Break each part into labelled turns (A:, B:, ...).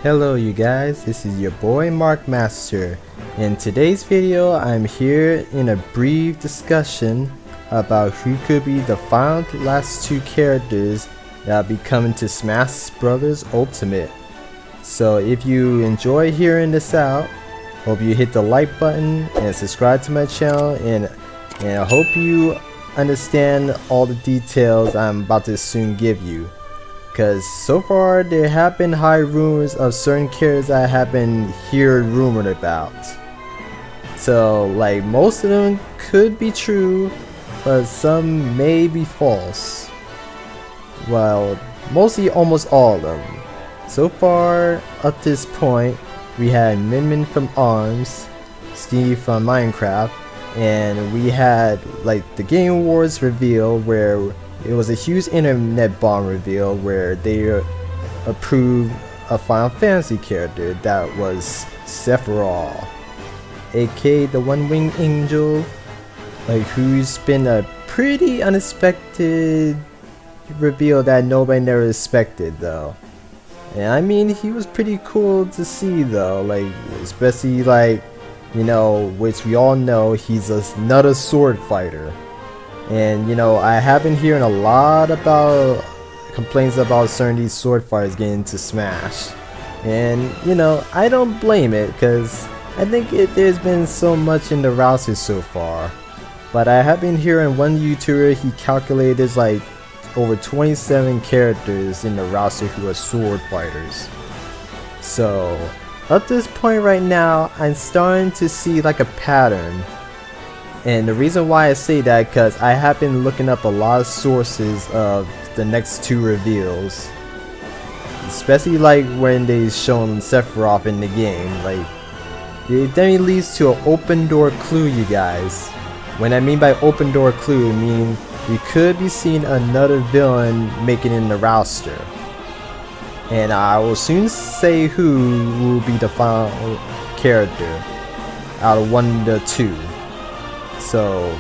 A: Hello you guys, this is your boy Mark Master. In today's video, I'm here in a brief discussion about who could be the final last two characters that will be coming to Smash Bros. Ultimate. So if you enjoy hearing this out, hope you hit the like button and subscribe to my channel, and I hope you understand all the details I'm about to soon give you. Because so far there have been high rumors of certain characters I have been hearing rumored about. So like most of them could be true, but some may be false. Well, mostly almost all of them. So far up to this point, we had Min from ARMS, Steve from Minecraft, and we had like the Game Awards reveal where it was a huge internet bomb reveal where they approved a Final Fantasy character that was Sephiroth, aka the One-Winged Angel, like who's been a pretty unexpected reveal that nobody never expected though. And I mean, he was pretty cool to see though, like especially like, you know, which we all know he's another sword fighter. And you know, I have been hearing a lot about complaints about certain these sword fighters getting into Smash, and you know, I don't blame it because I think there's been so much in the roster so far. But I have been hearing one YouTuber, he calculated like over 27 characters in the roster who are sword fighters. So up to this point right now, I'm starting to see like a pattern. And the reason why I say that, because I have been looking up a lot of sources of the next two reveals, especially like when they shown Sephiroth in the game. Like it definitely leads to an open door clue, you guys. When I mean by open door clue, I mean we could be seeing another villain making it in the roster, and I will soon say who will be the final character out of one of the two. So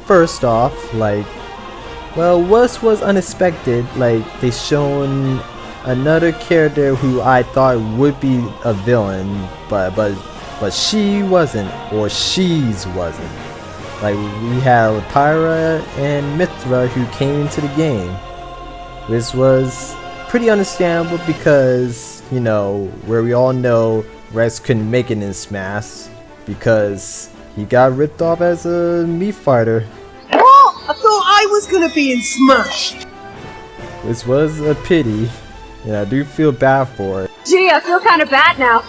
A: first off, like, well, what was unexpected, like they shown another character who I thought would be a villain, but she wasn't, or she's wasn't. Like we had Pyra and Mithra who came into the game, which was pretty understandable because, you know, where we all know Rex couldn't make it in Smash because he got ripped off as a Mii fighter.
B: Oh, I thought I was gonna be in Smash!
A: Which was a pity, and I do feel bad for it.
C: Gee, I feel kinda bad now.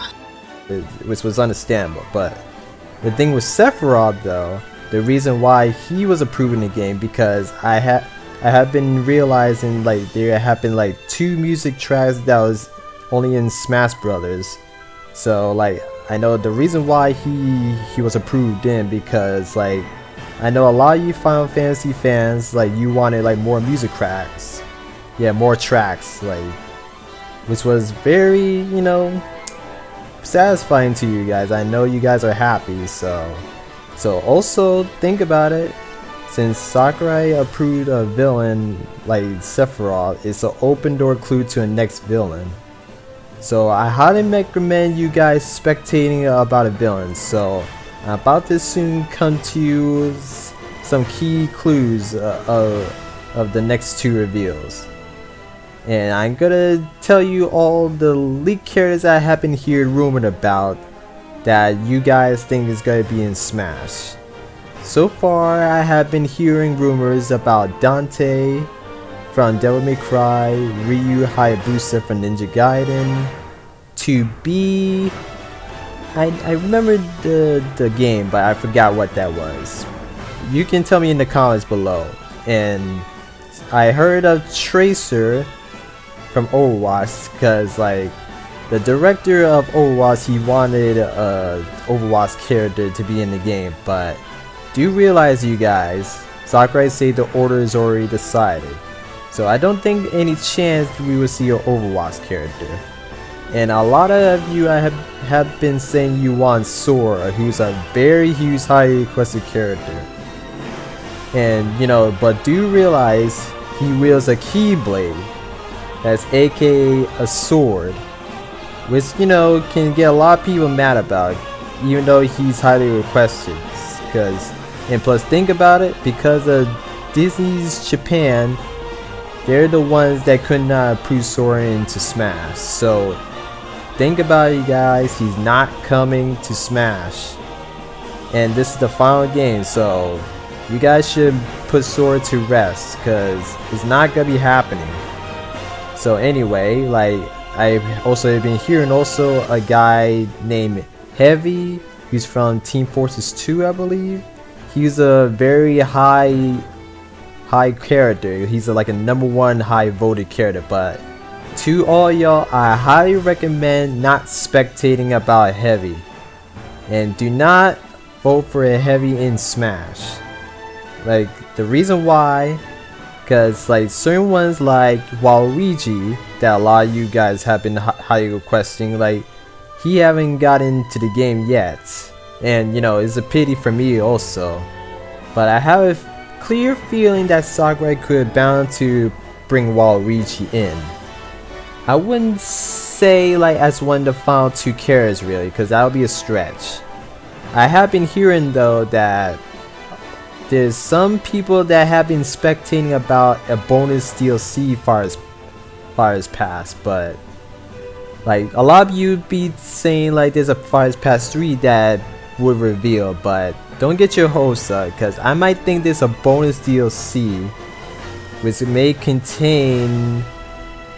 A: Which was understandable, but the thing with Sephiroth though, the reason why he was approved in the game, because I have been realizing like there have been like 2 music tracks that was only in Smash Brothers. So like I know the reason why he was approved in, because like I know a lot of you Final Fantasy fans, like you wanted like more music tracks, yeah, more tracks, like, which was very, you know, satisfying to you guys. I know you guys are happy. So also think about it, since Sakurai approved a villain like Sephiroth, it's an open door clue to a next villain. So I highly recommend you guys spectating about a villain. So I'm about to soon come to you some key clues of the next 2 reveals. And I'm gonna tell you all the leaked characters I have been hearing rumored about that you guys think is gonna be in Smash. So far I have been hearing rumors about Dante from Devil May Cry, Ryu Hayabusa from Ninja Gaiden, to be, I remember the game, but I forgot what that was. You can tell me in the comments below. And I heard of Tracer from Overwatch, because like the director of Overwatch, he wanted a Overwatch character to be in the game, but do realize, you guys, Sakurai said the order is already decided. So I don't think any chance we will see an Overwatch character. And a lot of you have been saying you want Sora, who's a very huge highly requested character. And you know, but do realize he wields a Keyblade, that's aka a sword. which, you know, can get a lot of people mad about, even though he's highly requested. Because, and plus, think about it, because of Disney's Japan, they're the ones that could not approve Sora into Smash. So think about it, you guys, he's not coming to Smash, and this is the final game, so you guys should put Sora to rest, because it's not gonna be happening. So anyway, like, I've also been hearing also a guy named Heavy, who's from Team Fortress 2, I believe. He's a very high character. He's like a #1 high voted character. But to all y'all, I highly recommend not spectating about Heavy, and do not vote for a Heavy in Smash. Like, the reason why, because like certain ones like Waluigi that a lot of you guys have been highly requesting, like, he haven't gotten into the game yet, and you know, it's a pity for me also. But I have a clear feeling that Sakurai could bound to bring Waluigi in. I wouldn't say like as one of the final 2 characters really, because that would be a stretch. I have been hearing though that there's some people that have been spectating about a bonus DLC Fires Pass, but like a lot of you be saying like there's a Fires Pass 3 that would reveal, but don't get your hopes up, because I might think there's a bonus DLC which may contain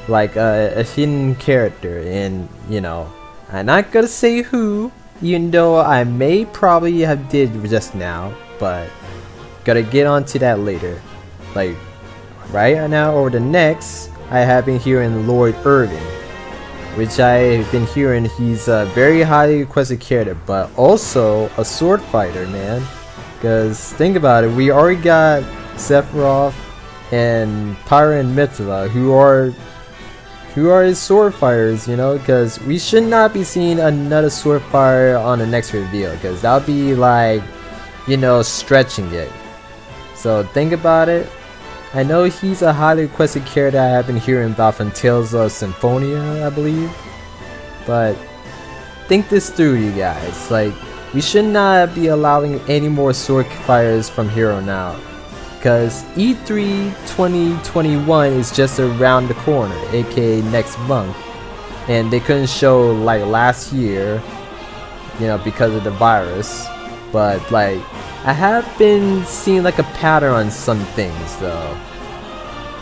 A: like a hidden character, and you know, I'm not gonna say who, even though I may probably have did just now, but gotta get onto that later. Like right now or the next, I have been hearing Lord Irvin, which I've been hearing he's a very highly requested character, but also a sword fighter, man. Because think about it, we already got Sephiroth and Pyra and Mithra, who are his sword fighters, you know. Because we should not be seeing another sword fighter on the next reveal, because that would be like, you know, stretching it. So think about it. I know he's a highly requested character I have been hearing about from Tales of Symphonia, I believe. But think this through, you guys. Like, we should not be allowing any more sword fighters from here on out, because E3 2021 is just around the corner, aka next month, and they couldn't show like last year, you know, because of the virus. But like, I have been seeing like a pattern on some things though.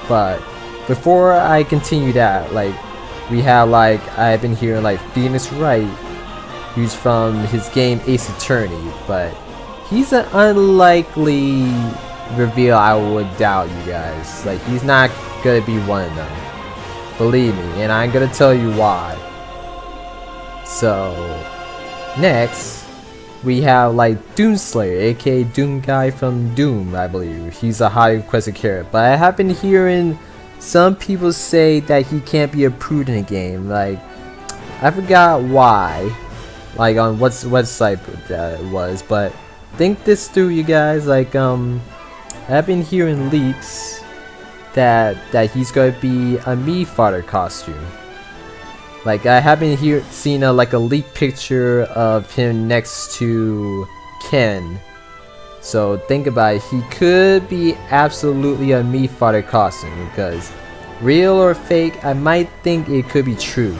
A: But before I continue that, like, we have like, I've been hearing like Phoenix Wright, who's from his game Ace Attorney, but he's an unlikely reveal, I would doubt, you guys. Like, he's not gonna be one of them, believe me, and I'm gonna tell you why. So next we have like Doomslayer, aka Doom Guy from Doom, I believe. He's a highly requested character, but I have been hearing some people say that he can't be approved in the game. Like, I forgot why, like on what website that it was, but think this through, you guys. Like, I've been hearing leaks that he's gonna be a Mii fighter costume. Like, I haven't seen a leaked picture of him next to Ken. So think about it, he could be absolutely a Mii fighter costume, because real or fake, I might think it could be true.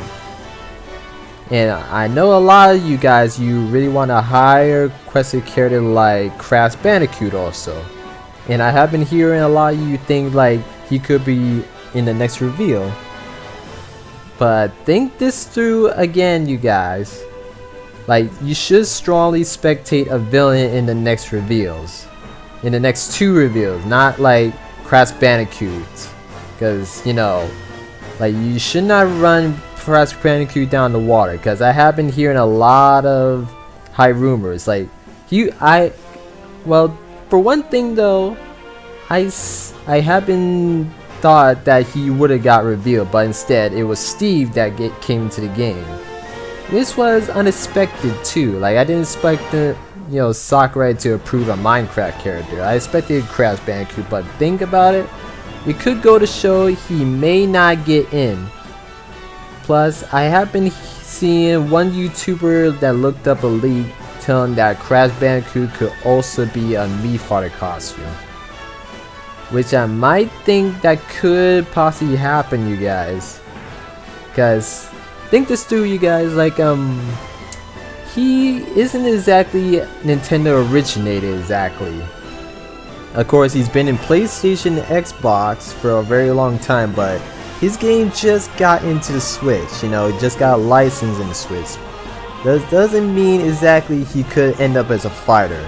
A: And I know a lot of you guys, you really want a higher requested character like Crash Bandicoot also. And I have been hearing a lot of you think like he could be in the next reveal. But think this through again, you guys. Like, you should strongly spectate a villain in the next reveals. In the next 2 reveals, not like Crash Bandicoot. Because, you know, like, you should not run Crash Bandicoot down the water. Because I have been hearing a lot of high rumors. Like, well, for one thing though, I have been thought that he would have got revealed, but instead it was Steve that came into the game. This was unexpected too. Like, I didn't expect Sakurai to approve a Minecraft character. I expected Crash Bandicoot, but think about it, it could go to show he may not get in. Plus, I have been seeing one YouTuber that looked up a leak telling that Crash Bandicoot could also be a Mii Fighter costume. Which I might think that could possibly happen, you guys. Cause think this through, you guys, like he isn't exactly Nintendo originated exactly. Of course, he's been in PlayStation and Xbox for a very long time, but his game just got into the Switch, you know, just got licensed in the Switch. Doesn't mean exactly he could end up as a fighter.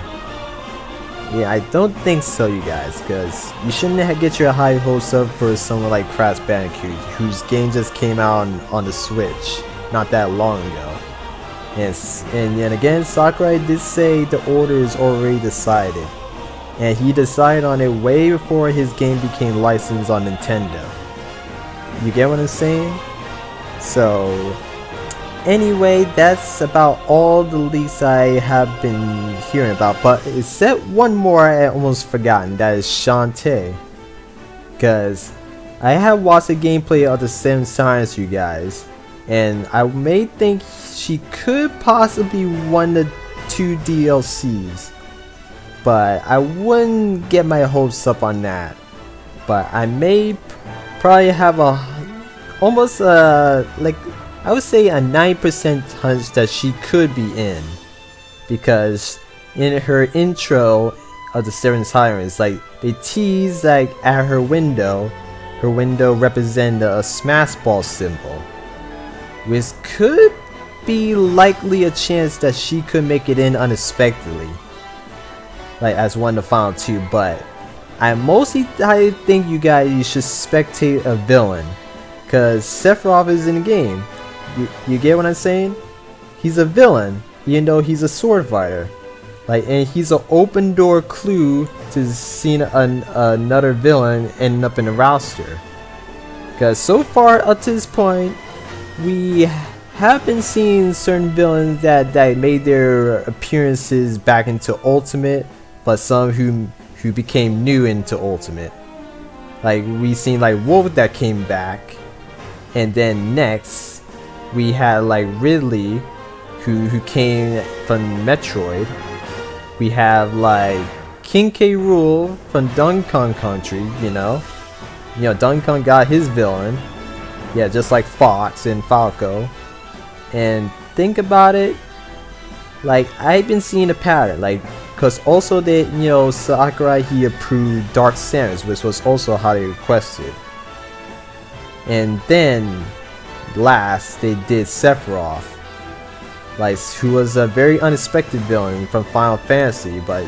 A: Yeah, I don't think so, you guys, because you shouldn't get your high hopes up for someone like Crash Bandicoot, whose game just came out on the Switch not that long ago. And again, Sakurai did say the order is already decided, and he decided on it way before his game became licensed on Nintendo. You get what I'm saying? So anyway, that's about all the leaks I have been hearing about, but except one more I almost forgotten, that is Shantae. Because I have watched the gameplay of the Seven Science, you guys, and I may think she could possibly one of the 2 DLCs, but I wouldn't get my hopes up on that. But I may probably have almost like I would say a 9% hunch that she could be in, because in her intro of the Seven Sirens, like they tease like at her window represented a smash ball symbol, which could be likely a chance that she could make it in unexpectedly, like as one of the final 2. But I think you guys, you should spectate a villain, cause Sephiroth is in the game. You get what I'm saying? He's a villain, even though he's a sword fighter. Like, and he's an open door clue to seeing another villain ending up in the roster. Cause so far up to this point, we have been seeing certain villains that made their appearances back into Ultimate, but some who became new into Ultimate. Like we seen like Wolf that came back, and then next we had like Ridley who came from Metroid. We have like King K. Rool from Donkey Kong Country, you know, Donkey Kong got his villain, yeah, just like Fox and Falco. And think about it, like I've been seeing a pattern, like, cause also they, Sakurai, he approved Dark Samus, which was also highly requested. And then last they did Sephiroth, like, who was a very unexpected villain from Final Fantasy, but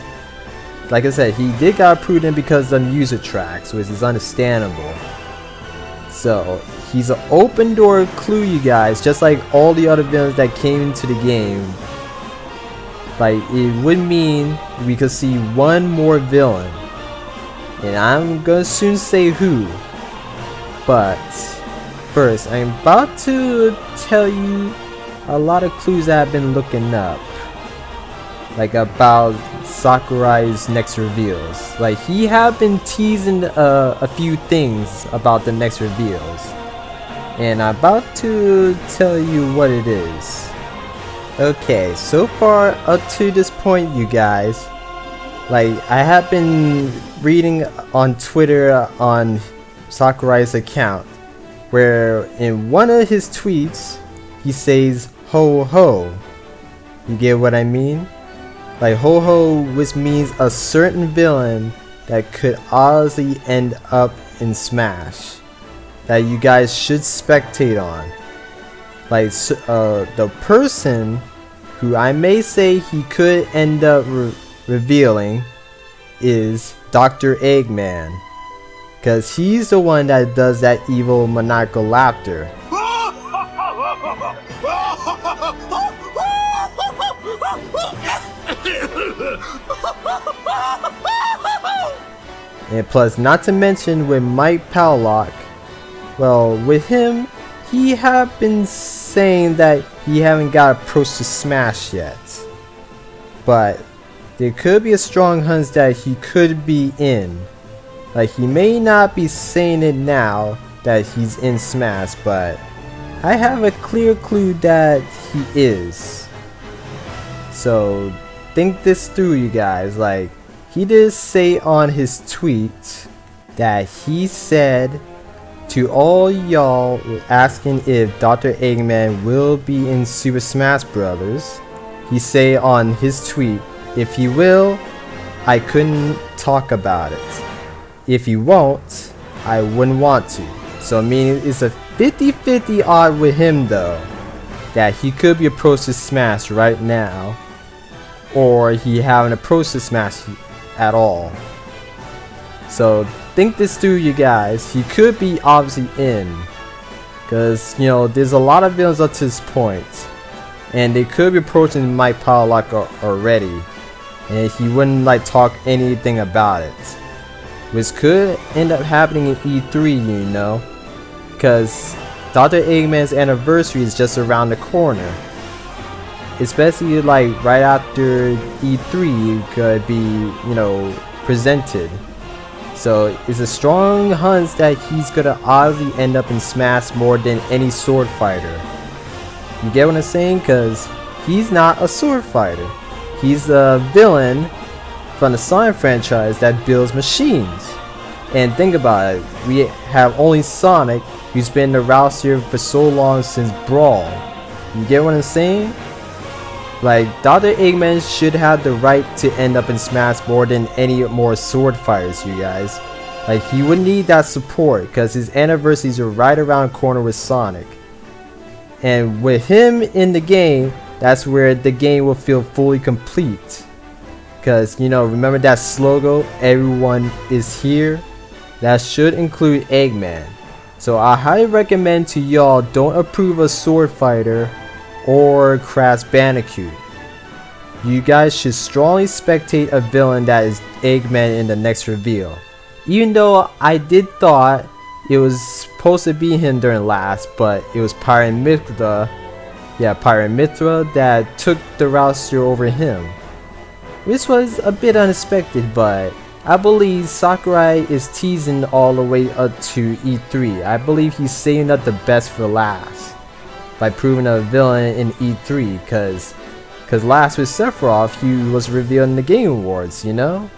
A: like I said, he did got approved in because of music tracks, which is understandable. So he's an open door clue, you guys, just like all the other villains that came into the game. Like, it would mean we could see one more villain, and I'm gonna soon say who. But first, I'm about to tell you a lot of clues that I've been looking up, like about Sakurai's next reveals. Like, he have been teasing a few things about the next reveals, and I'm about to tell you what it is. Okay, so far up to this point, you guys, like, I have been reading on Twitter on Sakurai's account, where in one of his tweets he says ho ho. You get what I mean? Like, ho ho, which means a certain villain that could honestly end up in Smash, that you guys should spectate on. Like, the person who I may say he could end up revealing is Dr. Eggman, because he's the one that does that evil maniacal laughter. And plus, not to mention with Mike Powlock, well, with him, he have been saying that he haven't got approached to Smash yet, but there could be a strong hunch that he could be in. Like, he may not be saying it now that he's in Smash, but I have a clear clue that he is. So think this through, you guys. Like, he did say on his tweet that he said to all y'all asking if Dr. Eggman will be in Super Smash Brothers. He say on his tweet, if he will, I couldn't talk about it. If he won't, I wouldn't want to. So meaning it's a 50-50 odd with him though, that he could be approached to Smash right now, or he haven't approached to Smash at all. So think this through, you guys. He could be obviously in, because you know there's a lot of villains up to this point, and they could be approaching Mike Pollock already, and he wouldn't like talk anything about it, which could end up happening in E3, you know, because Dr. Eggman's anniversary is just around the corner. Especially like right after E3 could be, you know, presented. So it's a strong hunch that he's gonna obviously end up in Smash more than any sword fighter. You get what I'm saying? Cause he's not a sword fighter. He's a villain from the Sonic franchise that builds machines. And think about it, we have only Sonic, who's been the roster for so long since Brawl. You get what I'm saying? Like, Dr. Eggman should have the right to end up in Smash more than any more sword fighters, you guys. Like, he would need that support because his anniversaries are right around the corner with Sonic. And with him in the game, that's where the game will feel fully complete. Because, you know, remember that slogan, everyone is here? That should include Eggman. So I highly recommend to y'all, don't approve a sword fighter or Crash Bandicoot. You guys should strongly spectate a villain that is Eggman in the next reveal. Even though I did thought it was supposed to be him during last, but it was Pirate Mithra, that took the roster over him. Which was a bit unexpected, but I believe Sakurai is teasing all the way up to E3. I believe he's saving up the best for last by proving a villain in E3, because last with Sephiroth, he was revealed in the Game Awards, you know,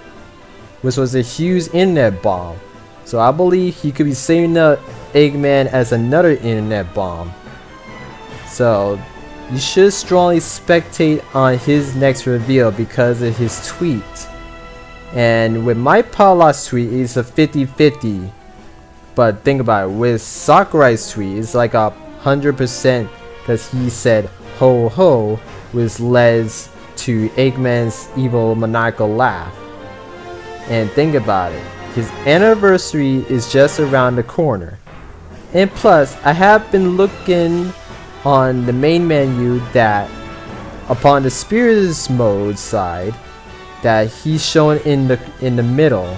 A: which was a huge internet bomb. So I believe he could be saving up Eggman as another internet bomb. So you should strongly spectate on his next reveal because of his tweet. And with Mike Pollock's tweet, it's a 50-50. But think about it, with Sakurai's tweet, it's like 100% because he said ho ho, which led to Eggman's evil maniacal laugh. And think about it, his anniversary is just around the corner. And plus, I have been looking on the main menu that upon the spirits mode side, that he's shown in the middle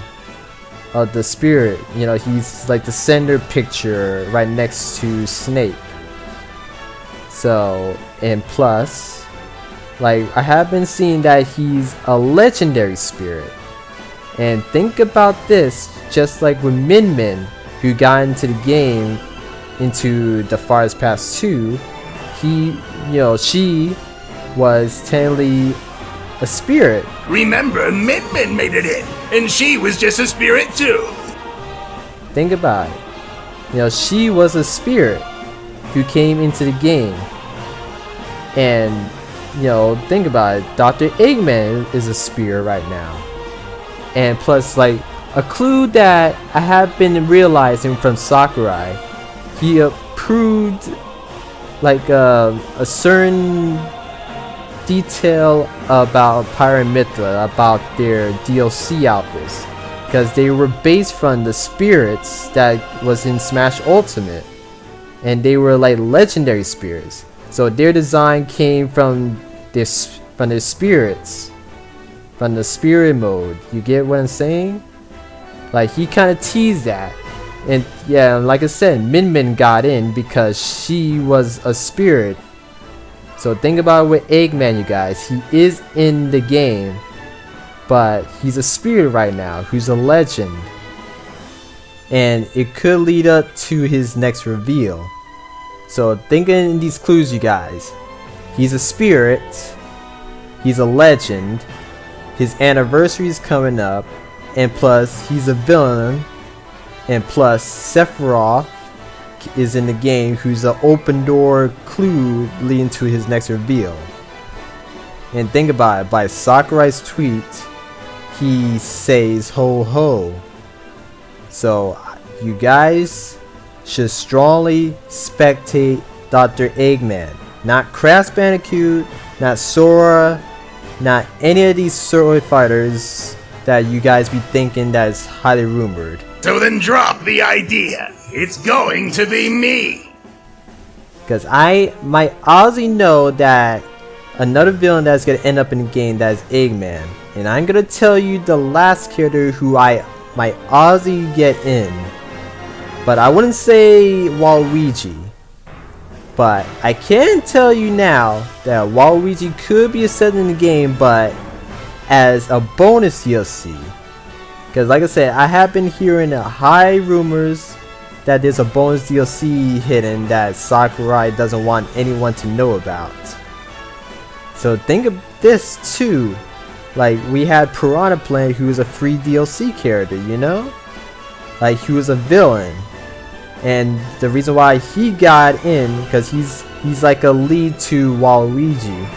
A: of the spirit. You know, he's like the center picture right next to Snape. So, and plus, like, I have been seeing that he's a legendary spirit. And think about this, just like with Min Min, who got into the game, into the Farthest Past 2, she was technically a spirit.
C: Remember, Min Min made it in, and she was just a spirit too.
A: Think about it. You know, she was a spirit who came into the game. And, you know, think about it. Dr. Eggman is a spirit right now. And plus, like, a clue that I have been realizing from Sakurai, he approved like a certain detail about Pirate Mithra, about their DLC outfits, because they were based from the spirits that was in Smash Ultimate, and they were like legendary spirits. So their design came from their spirits, from the spirit mode. You get what I'm saying? Like, he kind of teased that. And yeah, like I said, Min Min got in because she was a spirit. So think about it with Eggman, you guys. He is in the game, but he's a spirit right now who's a legend. And it could lead up to his next reveal. So think in these clues, you guys. He's a spirit, he's a legend, his anniversary is coming up, and plus he's a villain, and plus Sephiroth is in the game, who's an open door clue leading to his next reveal. And think about it, by Sakurai's tweet, he says ho ho. So you guys should strongly spectate Dr. Eggman. Not Crash Bandicoot, not Sora, not any of these sword fighters that you guys be thinking that is highly rumored.
C: So then drop the idea. It's going to be me.
A: Because I might honestly know that another villain that's going to end up in the game, that is Eggman. And I'm going to tell you the last character who I might honestly get in. But I wouldn't say Waluigi. But I can tell you now that Waluigi could be a set in the game, but as a bonus DLC. Because like I said, I have been hearing high rumors that there's a bonus DLC hidden that Sakurai doesn't want anyone to know about. So think of this too. Like we had Piranha Plant, who was a free DLC character, you know? Like he was a villain. And the reason why he got in, because he's like a lead to Waluigi.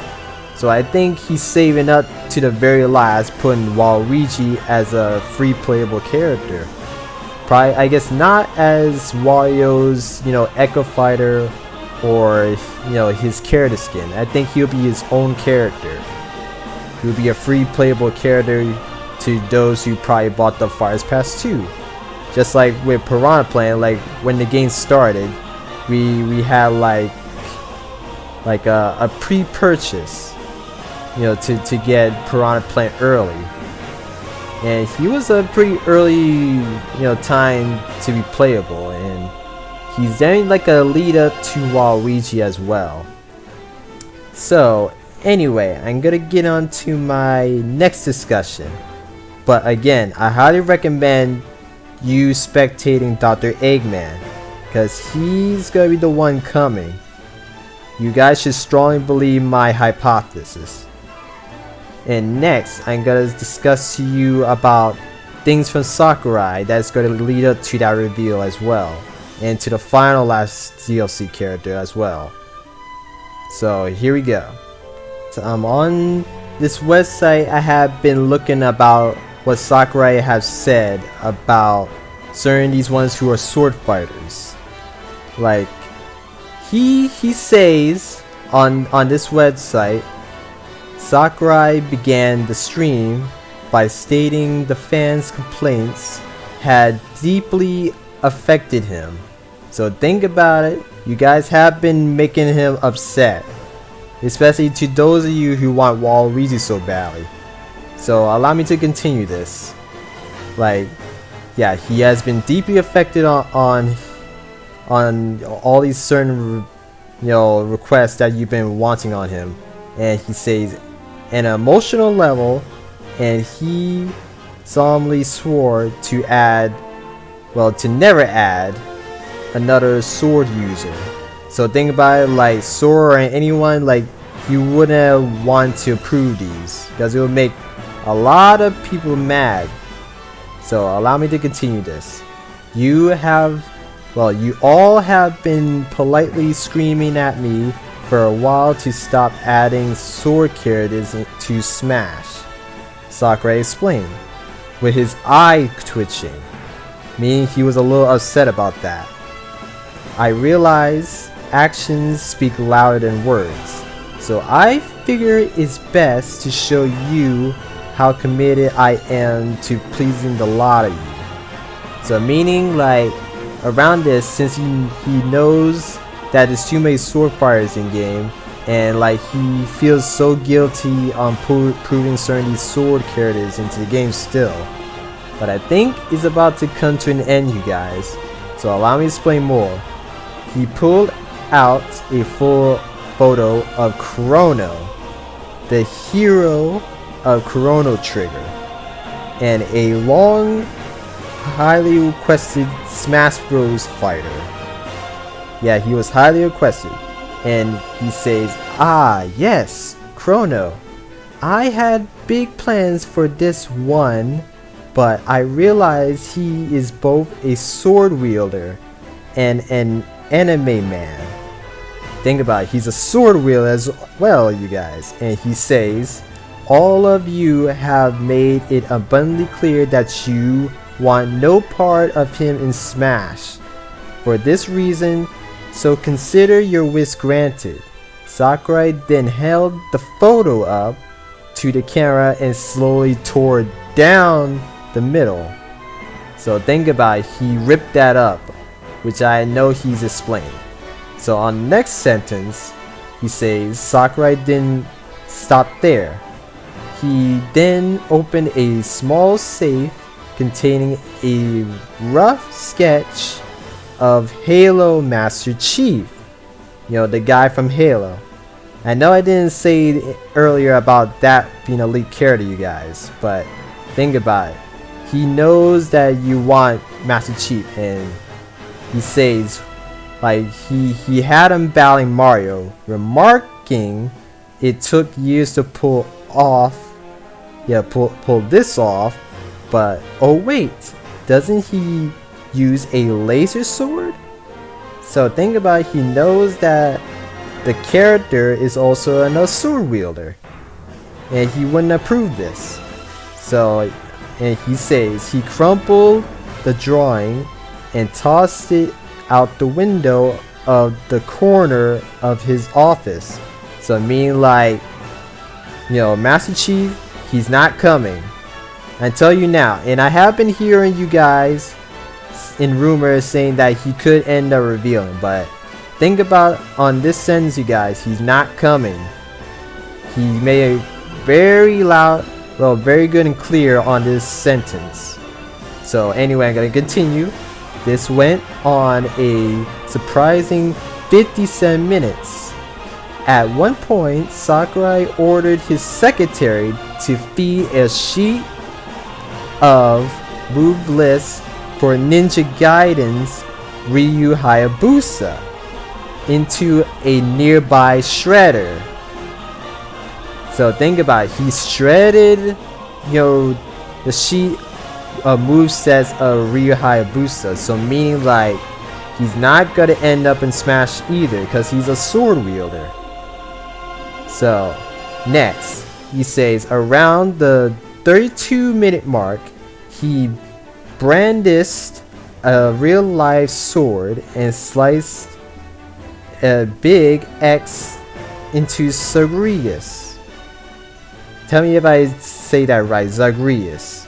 A: So I think he's saving up to the very last, putting Waluigi as a free playable character. Probably, I guess not as Wario's, Echo Fighter or, his character skin. I think he'll be his own character. He'll be a free playable character to those who probably bought the Fires Pass 2. Just like with Piranha Plant, like when the game started, we had like a pre-purchase, to get Piranha Plant early, and he was a pretty early, time to be playable, and he's then like a lead up to Waluigi as well. So anyway, I'm gonna get on to my next discussion, but again, I highly recommend you spectating Dr. Eggman, because he's gonna be the one coming. You guys should strongly believe my hypothesis. And next, I'm gonna discuss to you about things from Sakurai that's gonna lead up to that reveal as well, and to the final last DLC character as well. So here we go. So I'm on this website. I have been looking about what Sakurai has said about certain these ones who are sword fighters. Like he says on this website, Sakurai began the stream by stating the fans' complaints had deeply affected him. So think about it, you guys have been making him upset, especially to those of you who want Waluigi so badly. So allow me to continue this. Like, yeah, he has been deeply affected on all these certain, requests that you've been wanting on him, and he says, an emotional level, and he solemnly swore to never add another sword user. So think about it, like Sora and anyone, like you wouldn't want to approve these because it would make a lot of people mad. So allow me to continue this. You all have been politely screaming at me for a while to stop adding sword characters to Smash, Sakurai explained, with his eye twitching, meaning he was a little upset about that. I realize actions speak louder than words, so I figure it's best to show you how committed I am to pleasing the lot of you. So meaning, like, around this, since he knows that there's too many sword fighters in game, and like he feels so guilty on proving certain these sword characters into the game still. But I think it's about to come to an end, you guys. So allow me to explain more. He pulled out a full photo of Chrono, the hero of Chrono Trigger, and a long, highly requested Smash Bros. Fighter. Yeah, he was highly requested. And he says, "Ah, yes, Chrono. I had big plans for this one, but I realized he is both a sword wielder and an anime man." Think about it, he's a sword wielder as well, you guys. And he says, "All of you have made it abundantly clear that you want no part of him in Smash. For this reason, so consider your wish granted." Sakurai then held the photo up to the camera and slowly tore down the middle. So think about it, he ripped that up, which I know he's explained. So on the next sentence, he says Sakurai didn't stop there. He then opened a small safe containing a rough sketch of Halo Master Chief. You know, the guy from Halo. I know I didn't say earlier about that being a lead character, you guys, but think about it. He knows that you want Master Chief, and he says, like, he had him battling Mario, remarking it took years to pull this off, but oh wait, doesn't he use a laser sword? So think about it, he knows that the character is also a sword wielder, and he wouldn't approve this. So, and he says he crumpled the drawing and tossed it out the window of the corner of his office. So meaning, like, you know, Master Chief, he's not coming. I tell you now, and I have been hearing you guys in rumors saying that he could end up revealing, but think about on this sentence, you guys, he's not coming. He made it very loud, well, very good and clear on this sentence. So anyway, I'm gonna continue. This went on a surprising 57 minutes. At one point, Sakurai ordered his secretary to feed a sheet of move lists for Ninja Gaiden's Ryu Hayabusa into a nearby shredder. So think about it, he shredded, you know, the sheet of movesets of Ryu Hayabusa. So meaning, like, he's not gonna end up in Smash either, because he's a sword wielder. So next, he says around the 32-minute mark, he brandished a real-life sword and sliced a big X into Zagreus. Tell me if I say that right, Zagreus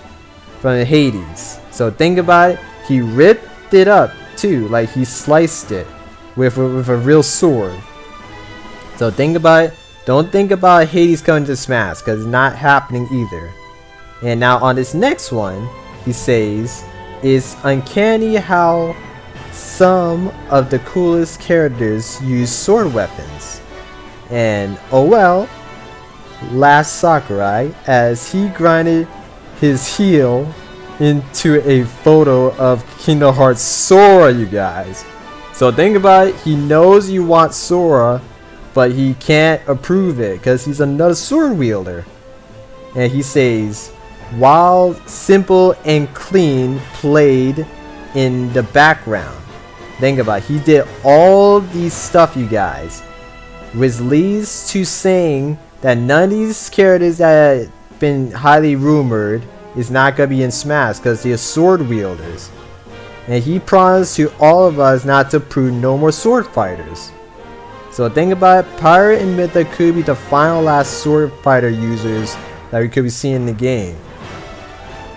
A: from Hades. So think about it, he ripped it up too, like he sliced it with a real sword. So think about it, don't think about Hades coming to Smash, because it's not happening either. And now on this next one, he says, "It's uncanny how some of the coolest characters use sword weapons." And oh well, last Sakurai, as he grinded his heel into a photo of Kingdom Hearts Sora, you guys. So think about it, he knows you want Sora, but he can't approve it because he's another sword wielder. And he says, while simple and clean played in the background. Think about it, he did all these stuff, you guys, which leads to saying that none of these characters that have been highly rumored is not going to be in Smash because they're sword wielders. And he promised to all of us not to prove no more sword fighters. So think about it, Pirate and Mythic could be the final last sword fighter users that we could be seeing in the game.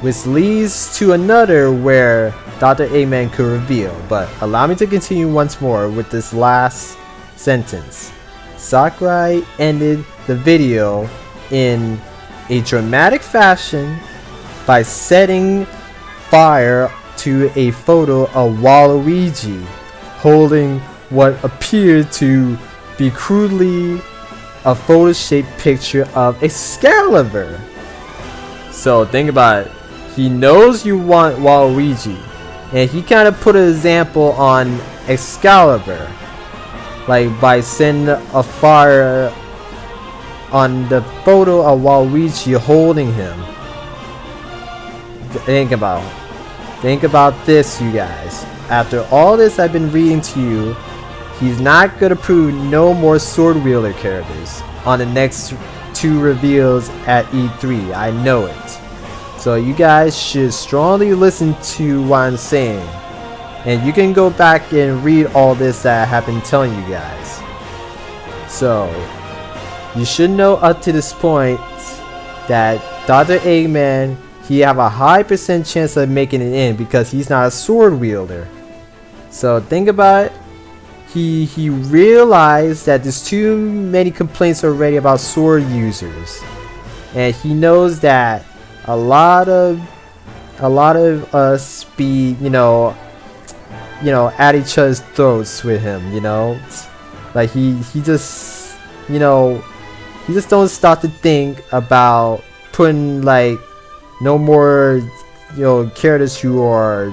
A: Which leads to another where Dr. Eggman could reveal, but allow me to continue once more with this last sentence. Sakurai ended the video in a dramatic fashion by setting fire to a photo of Waluigi holding what appeared to be crudely a photo-shaped picture of Excalibur. So think about it, he knows you want Waluigi, and he kind of put an example on Excalibur. like by sending a fire on the photo of Waluigi holding him. Think about this, you guys. After all this I've been reading to you, he's not gonna prove no more sword wielder characters on the next 2 reveals at E3. I know it. So you guys should strongly listen to what I'm saying. And you can go back and read all this that I have been telling you guys. So you should know up to this point that Dr. Eggman, he have a high % chance of making it in because he's not a sword wielder. So think about it. He realized that there's too many complaints already about sword users, and he knows that a lot of us be you know at each other's throats with him. Like he just he just don't stop to think about putting like no more characters who are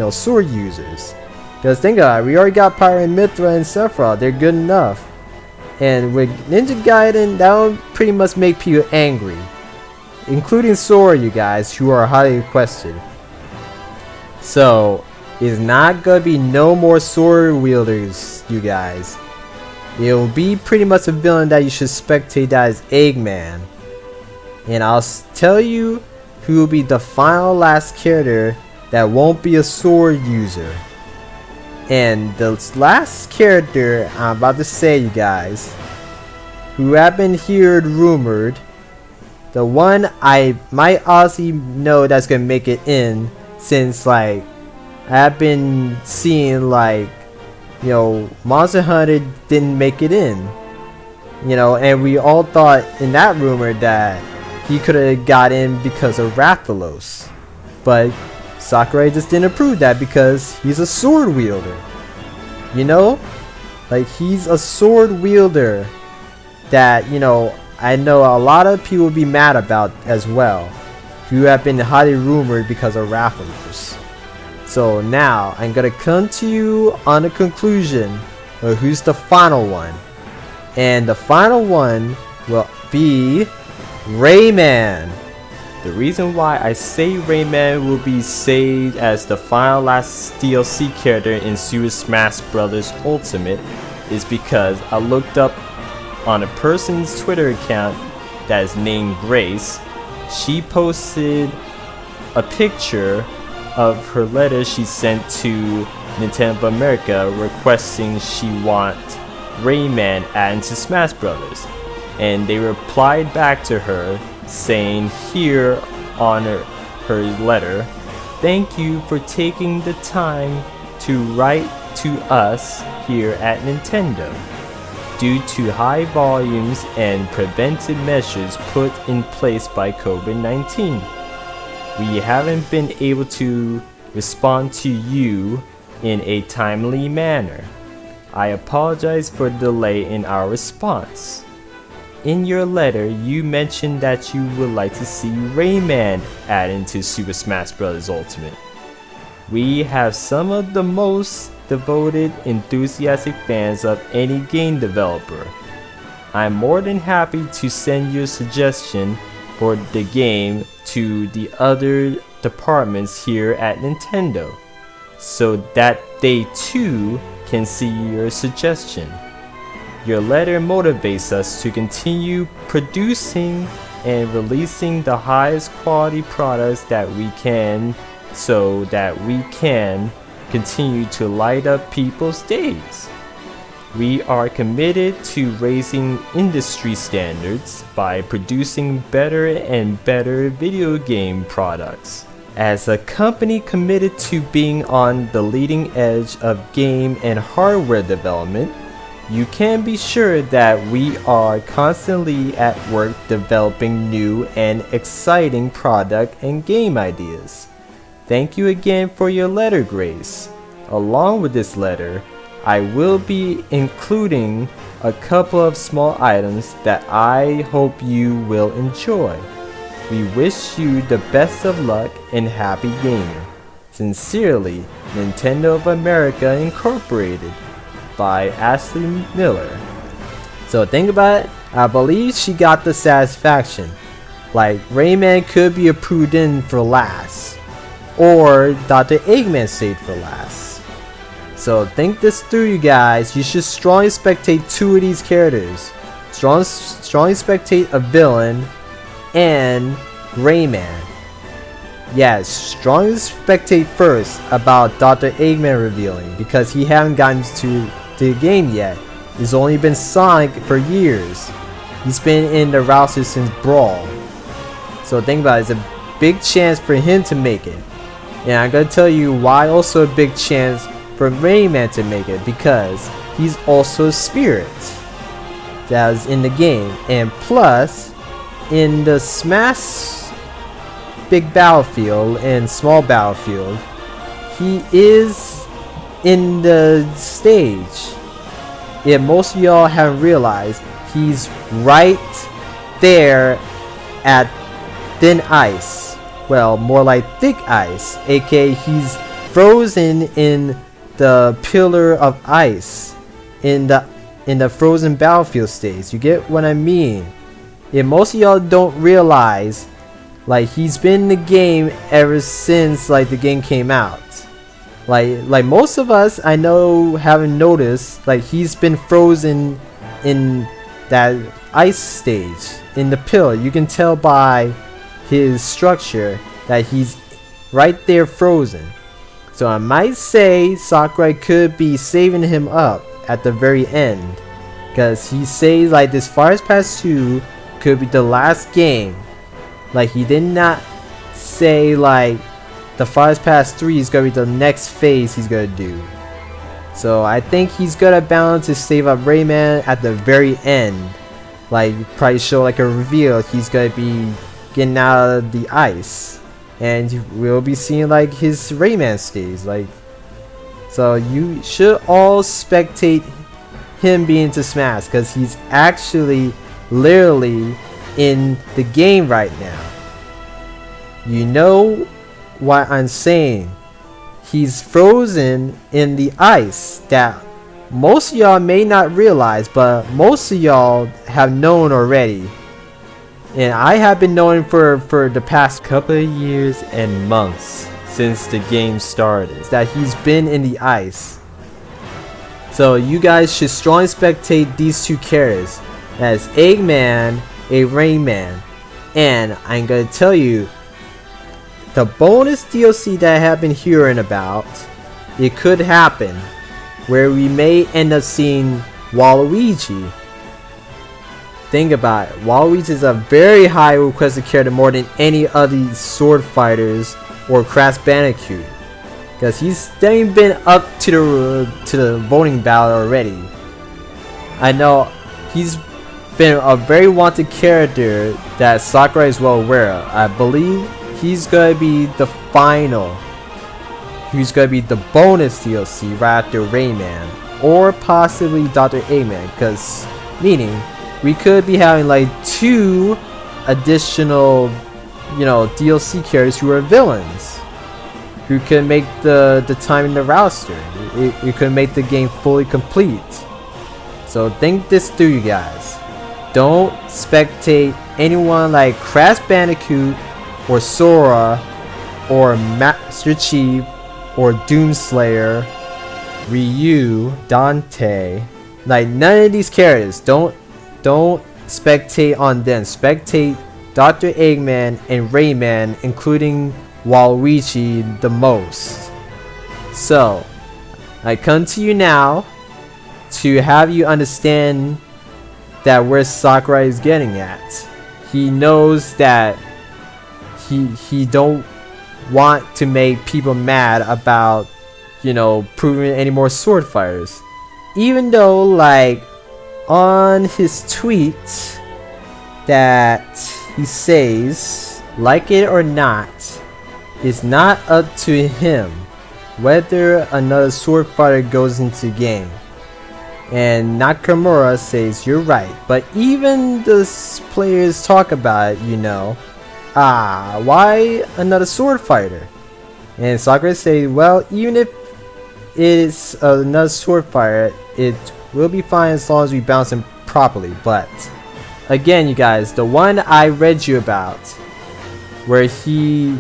A: sword users. Because think about it, we already got Pyra and Mithra and Sephiroth, they're good enough. And with Ninja Gaiden, that would pretty much make people angry. Including Sora, you guys, who are highly requested. So, it's not gonna be no more sword wielders, you guys. It will be pretty much a villain that you should spectate, that is Eggman. And I'll tell you who will be the final last character that won't be a sword user. And the last character I'm about to say, you guys, who have been heard rumored, the one I might honestly know that's gonna make it in, since like I've been seeing like Monster Hunter didn't make it in, and we all thought in that rumor that he could have got in because of Rathalos, but Sakurai just didn't approve that because he's a sword wielder. Like he's a sword wielder that I know a lot of people would be mad about as well, who have been highly rumored because of Rathalos. So now I'm gonna come to you on a conclusion of who's the final one, and the final one will be Rayman. The reason why I say Rayman will be saved as the final last DLC character in Super Smash Bros. Ultimate is because I looked up on a person's Twitter account that is named Grace. She posted a picture of her letter she sent to Nintendo of America requesting she want Rayman added to Smash Bros. And they replied back to her saying here on her letter, "Thank you for taking the time to write to us here at Nintendo. Due to high volumes and preventive measures put in place by COVID-19, we haven't been able to respond to you in a timely manner. I apologize for the delay in our response. In your letter, you mentioned that you would like to see Rayman added to Super Smash Bros. Ultimate. We have some of the most devoted, enthusiastic fans of any game developer. I'm more than happy to send your suggestion for the game to the other departments here at Nintendo, so that they too can see your suggestion. Your letter motivates us to continue producing and releasing the highest quality products that we can, so that we can continue to light up people's days. We are committed to raising industry standards by producing better and better video game products. As a company committed to being on the leading edge of game and hardware development, you can be sure that we are constantly at work developing new and exciting product and game ideas. Thank you again for your letter, Grace. Along with this letter, I will be including a couple of small items that I hope you will enjoy. We wish you the best of luck and happy gaming. Sincerely, Nintendo of America Incorporated." by Ashley Miller. So think about it, I believe she got the satisfaction. Like, Rayman could be approved in for last, or Dr. Eggman saved for last. So think this through, you guys. You should strongly spectate two of these characters. Strongly spectate a villain and Rayman. Yes, strongly spectate first about Dr. Eggman revealing, because he haven't gotten to the game yet. He's only been Sonic for years. He's been in the roster since Brawl. So think about it, it's a big chance for him to make it. And I'm gonna tell you why also a big chance for Rayman to make it, because he's also a spirit that was in the game. And plus, in the Smash Big Battlefield and Small Battlefield, he is in the stage. If most of y'all haven't realized, he's right there at thin ice. Well, more like thick ice, aka he's frozen in the pillar of ice in the frozen battlefield stage. You get what I mean? If most of y'all don't realize, like, he's been in the game ever since like the game came out. Like most of us I know haven't noticed, like, he's been frozen in that ice stage in the pillar. You can tell by his structure that he's right there frozen. So I might say Sakurai could be saving him up at the very end, because he says like this Fire Pass 2 could be the last game. Like, he did not say like the Fire Pass 3 is gonna be the next phase he's gonna do. So I think he's gonna balance to save up Rayman at the very end. Like, probably show like a reveal he's gonna be getting out of the ice, and we'll be seeing like his Rayman stage. Like, so you should all spectate him being to Smash, because he's actually literally in the game right now. You know what I'm saying? He's frozen in the ice that most of y'all may not realize, but most of y'all have known already. And I have been knowing for the past couple of years and months since the game started that he's been in the ice. So you guys should strongly spectate these two characters as Eggman, a Rayman. And I'm gonna tell you, the bonus DLC that I have been hearing about, it could happen where we may end up seeing Waluigi. Think about it, Waluigi is a very high requested character, more than any of these sword fighters or Crash Bandicoot, because he's been up to the voting ballot already. I know he's been a very wanted character that Sakurai is well aware of. I believe he's gonna be the final. He's gonna be the bonus DLC right after Rayman, or possibly Dr. Eggman, because meaning we could be having like two additional, you know, DLC characters who are villains, who can make the time in the roster. It could make the game fully complete. So think this through, you guys. Don't spectate anyone like Crash Bandicoot or Sora or Master Chief or Doomslayer, Ryu, Dante. Like, none of these characters. Don't spectate on them. Spectate Dr. Eggman and Rayman, including Waluigi the most. So I come to you now to have you understand that where Sakurai is getting at. He knows that he don't want to make people mad about, you know, proving any more sword fighters. Even though, like, on his tweet that he says, like it or not, it's not up to him whether another sword fighter goes into the game. And Nakamura says, you're right, but even the players talk about it, you know. Why another sword fighter? And Sakurai say, well, even if it's another sword fighter, it will be fine as long as we bounce him properly. But again, you guys, the one I read you about, where he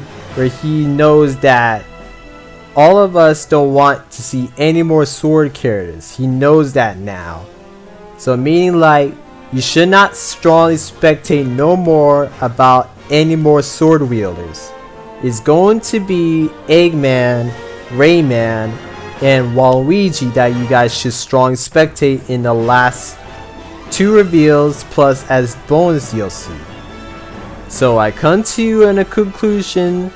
A: knows that all of us don't want to see any more sword characters. He knows that now. So meaning like you should not strongly spectate no more about any more sword wielders. It's going to be Eggman, Rayman, and Waluigi that you guys should strongly spectate in the last 2 reveals plus as bonus DLC. So I come to you in a conclusion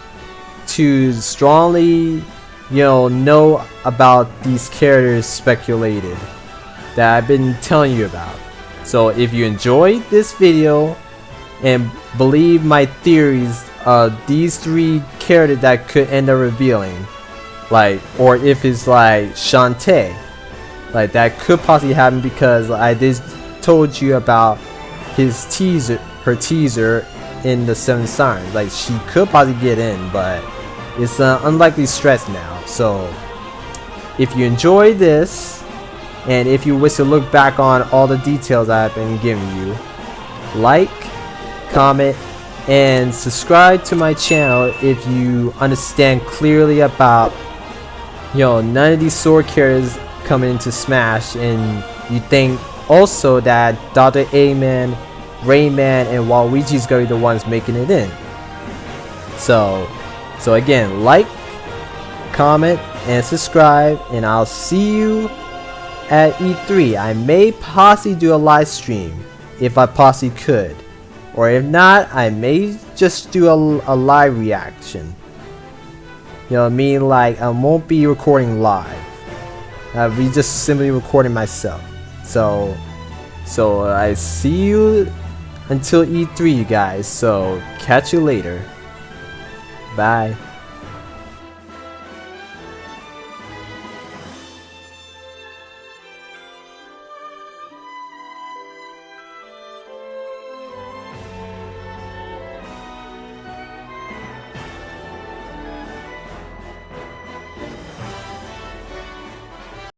A: to strongly know about these characters speculated that I've been telling you about. So if you enjoyed this video and believe my theories of these 3 characters that could end up revealing, like, or if it's like Shantae, like that could possibly happen because I just told you about her teaser in the 7 Sirens. Like she could possibly get in, but it's an unlikely stretch now. So if you enjoyed this, and if you wish to look back on all the details I've been giving you, like, comment, and subscribe to my channel if you understand clearly about none of these sword characters coming into Smash, and you think also that Dr. Eggman, Rayman, and Waluigi's gonna be the ones making it in. So again, like, comment, and subscribe, and I'll see you at E3. I may possibly do a live stream if I possibly could, or if not, I may just do a live reaction. Like I won't be recording live. I'll be just simply recording myself. So I see you until E3, you guys. So catch you later. Bye.